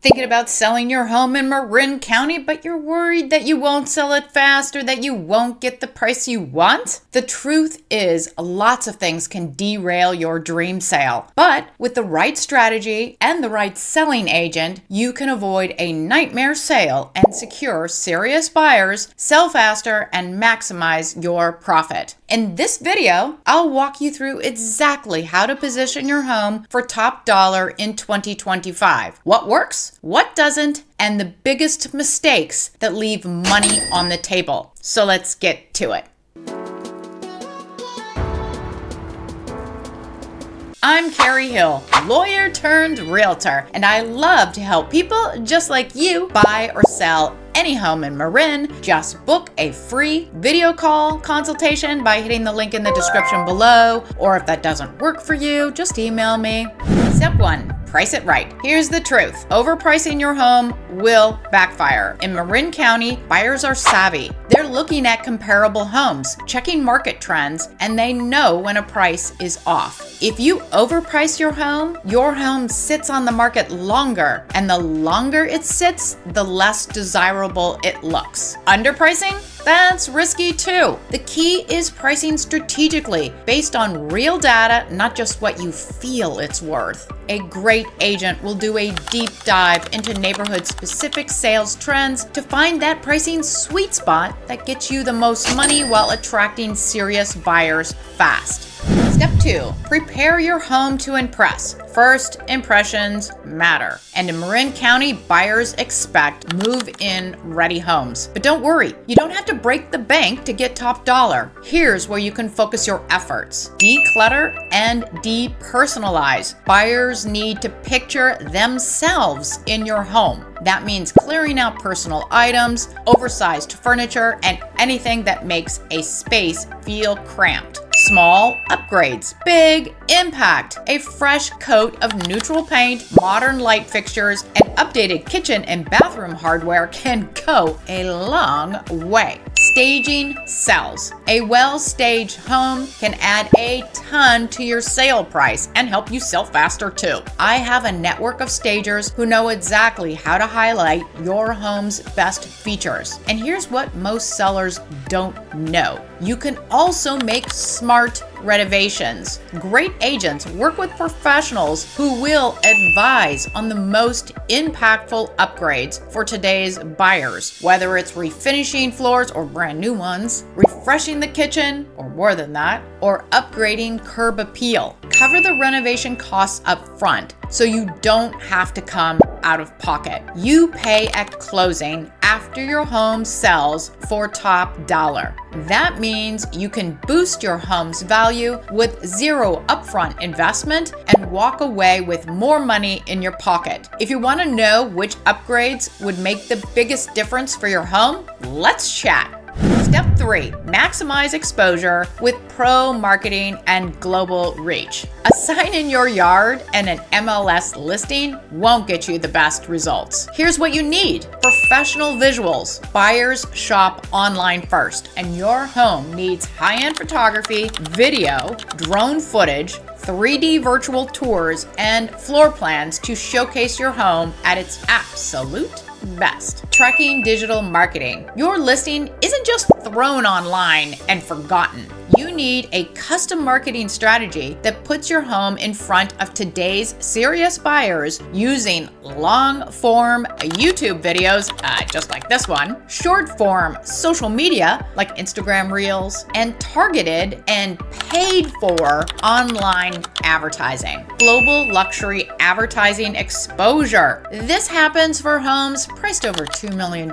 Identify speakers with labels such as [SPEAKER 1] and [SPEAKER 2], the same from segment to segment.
[SPEAKER 1] Thinking about selling your home in Marin County, but you're worried that you won't sell it fast or that you won't get the price you want? The truth is, lots of things can derail your dream sale. But with the right strategy and the right selling agent, you can avoid a nightmare sale and secure serious buyers, sell faster, and maximize your profit. In this video, I'll walk you through exactly how to position your home for top dollar in 2025. What works, what doesn't, and the biggest mistakes that leave money on the table. So let's get to it. I'm Karrie Hill, lawyer turned realtor, and I love to help people just like you buy or sell any home in Marin. Just book a free video call consultation by hitting the link in the description below, or if that doesn't work for you, just email me. Step 1. Price it right. Here's the truth. Overpricing your home will backfire. In Marin County, buyers are savvy. They're looking at comparable homes, checking market trends, and they know when a price is off. If you overprice your home sits on the market longer, and the longer it sits, the less desirable it looks. Underpricing? That's risky too. The key is pricing strategically based on real data, not just what you feel it's worth. A great agent will do a deep dive into neighborhood-specific sales trends to find that pricing sweet spot that gets you the most money while attracting serious buyers fast. Step 2. Prepare your home to impress. First impressions matter. And in Marin County, buyers expect move-in ready homes. But don't worry, you don't have to break the bank to get top dollar. Here's where you can focus your efforts. Declutter and depersonalize. Buyers need to picture themselves in your home. That means clearing out personal items, oversized furniture, and anything that makes a space feel cramped. Small upgrades, big impact. A fresh coat of neutral paint, modern light fixtures, and updated kitchen and bathroom hardware can go a long way. Staging sells. A well-staged home can add a ton to your sale price and help you sell faster too. I have a network of stagers who know exactly how to highlight your home's best features. And here's what most sellers don't know. You can also make smart renovations. Great agents work with professionals who will advise on the most impactful upgrades for today's buyers, whether it's refinishing floors or brand new ones, refreshing the kitchen or more than that, or upgrading curb appeal. Cover the renovation costs up front so you don't have to come out of pocket. You pay at closing after your home sells for top dollar. That means you can boost your home's value with zero upfront investment and walk away with more money in your pocket. If you want to know which upgrades would make the biggest difference for your home, let's chat. Step 3. Maximize exposure with pro marketing and global reach. A sign in your yard and an MLS listing won't get you the best results. Here's what you need. Professional visuals. Buyers shop online first, and your home needs high-end photography, video, drone footage, 3D virtual tours, and floor plans to showcase your home at its absolute best. Tracking digital marketing. Your listing isn't just thrown online and forgotten. You need a custom marketing strategy that puts your home in front of today's serious buyers using long-form YouTube videos, just like this one, short-form social media like Instagram Reels, and targeted and paid-for online advertising. Global luxury advertising exposure. This happens for homes priced over $2 million.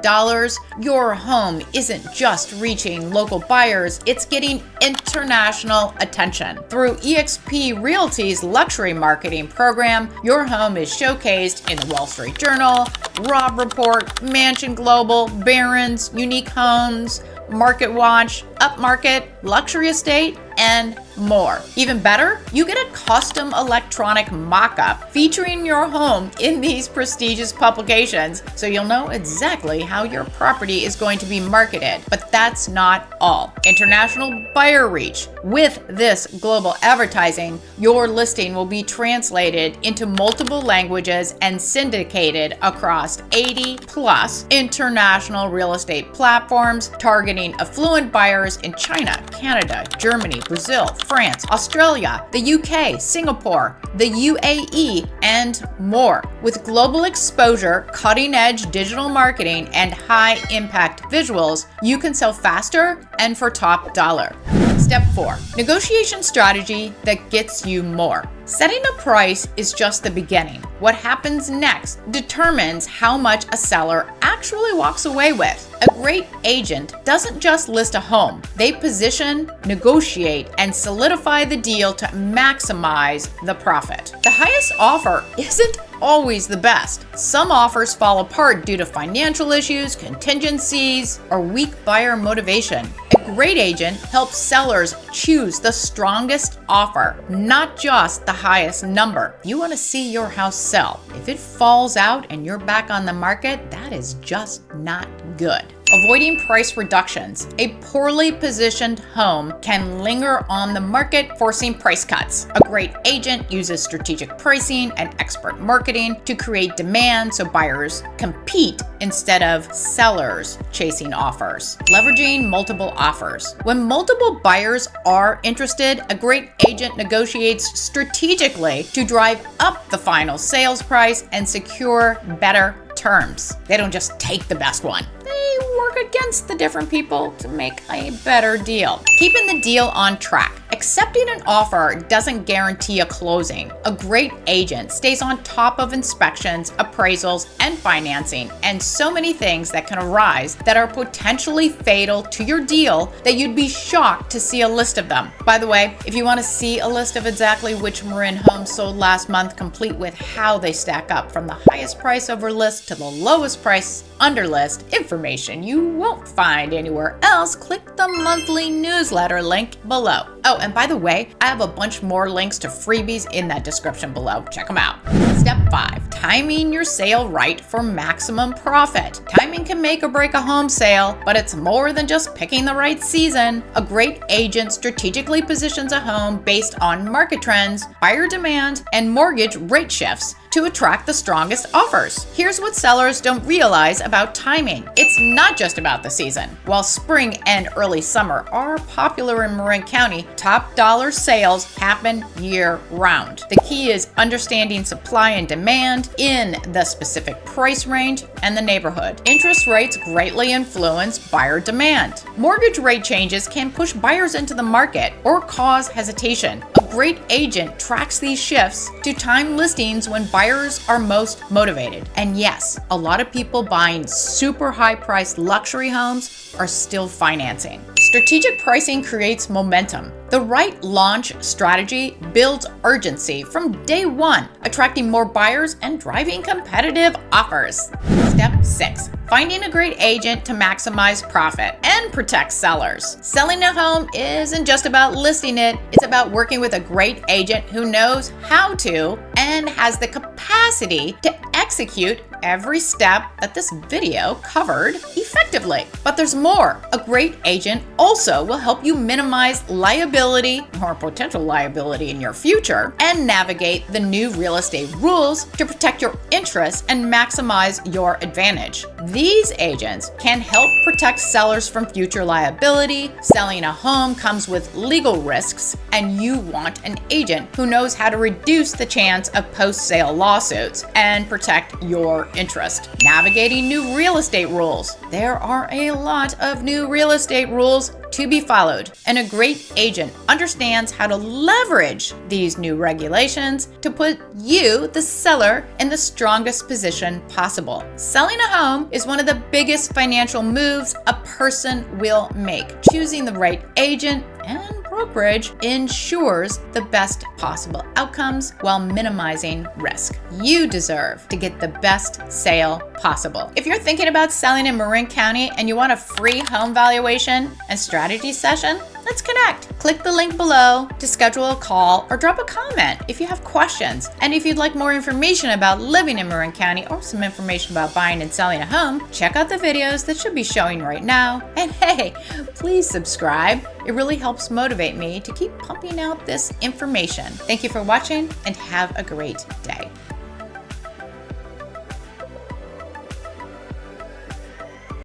[SPEAKER 1] Your home isn't just reaching local buyers, it's getting international attention. Through eXp Realty's luxury marketing program, your home is showcased in the Wall Street Journal, Robb Report, Mansion Global, Barron's, Unique Homes, Market Watch, Upmarket, Luxury Estate, and more. Even better, you get a custom electronic mock-up featuring your home in these prestigious publications, so you'll know exactly how your property is going to be marketed. But that's not all. International buyer reach. With this global advertising, your listing will be translated into multiple languages and syndicated across 80 plus international real estate platforms, targeting affluent buyers in China, Canada, Germany, Brazil, France, Australia, the UK, Singapore, the UAE, and more. With global exposure, cutting-edge digital marketing, and high-impact visuals, you can sell faster and for top dollar. Step 4. Negotiation strategy that gets you more. Setting a price is just the beginning. What happens next determines how much a seller actually walks away with. A great agent doesn't just list a home. They position, negotiate, and solidify the deal to maximize the profit. The highest offer isn't always the best. Some offers fall apart due to financial issues, contingencies, or weak buyer motivation. A great agent helps sellers choose the strongest offer, not just the highest number. You want to see your house sell. If it falls out and you're back on the market, that is just not good. Avoiding price reductions. A poorly positioned home can linger on the market, forcing price cuts. A great agent uses strategic pricing and expert marketing to create demand so buyers compete instead of sellers chasing offers. Leveraging multiple offers. When multiple buyers are interested, a great agent negotiates strategically to drive up the final sales price and secure better terms. They don't just take the best one. They work against the different people to make a better deal. Keeping the deal on track. Accepting an offer doesn't guarantee a closing. A great agent stays on top of inspections, appraisals, and financing, and so many things that can arise that are potentially fatal to your deal that you'd be shocked to see a list of them. By the way, if you want to see a list of exactly which Marin homes sold last month, complete with how they stack up from the highest price over list to the lowest price under list, information you won't find anywhere else, click the monthly newsletter link below. Oh, and by the way, I have a bunch more links to freebies in that description below. Check them out. Step 5. Timing your sale right for maximum profit. Timing can make or break a home sale, but it's more than just picking the right season. A great agent strategically positions a home based on market trends, buyer demand, and mortgage rate shifts to attract the strongest offers. Here's what sellers don't realize about timing. It's not just about the season. While spring and early summer are popular in Marin County, top dollar sales happen year round. The key is understanding supply and demand in the specific price range and the neighborhood. Interest rates greatly influence buyer demand. Mortgage rate changes can push buyers into the market or cause hesitation. A great agent tracks these shifts to time listings when buyers are most motivated. And yes, a lot of people buying super high-priced luxury homes are still financing. Strategic pricing creates momentum. The right launch strategy builds urgency from day one, attracting more buyers and driving competitive offers. Step 6. Finding a great agent to maximize profit and protect sellers. Selling a home isn't just about listing it, it's about working with a great agent who knows how to and has the capacity to execute every step that this video covered effectively. But there's more. A great agent also will help you minimize liability or potential liability in your future and navigate the new real estate rules to protect your interests and maximize your advantage. These agents can help protect sellers from future liability. Selling a home comes with legal risks, and you want an agent who knows how to reduce the chance of post-sale lawsuits and protect your interest. Navigating new real estate rules. There are a lot of new real estate rules to be followed, and a great agent understands how to leverage these new regulations to put you, the seller, in the strongest position possible. Selling a home is one of the biggest financial moves a person will make. Choosing the right agent and brokerage ensures the best possible outcomes while minimizing risk. You deserve to get the best sale possible. If you're thinking about selling in Marin County and you want a free home valuation and strategy session, Let's connect. Click the link below to schedule a call or drop a comment if you have questions. And if you'd like more information about living in Marin County or some information about buying and selling a home, check out the videos that should be showing right now. And hey, please subscribe. It really helps motivate me to keep pumping out this information. Thank you for watching and have a great day.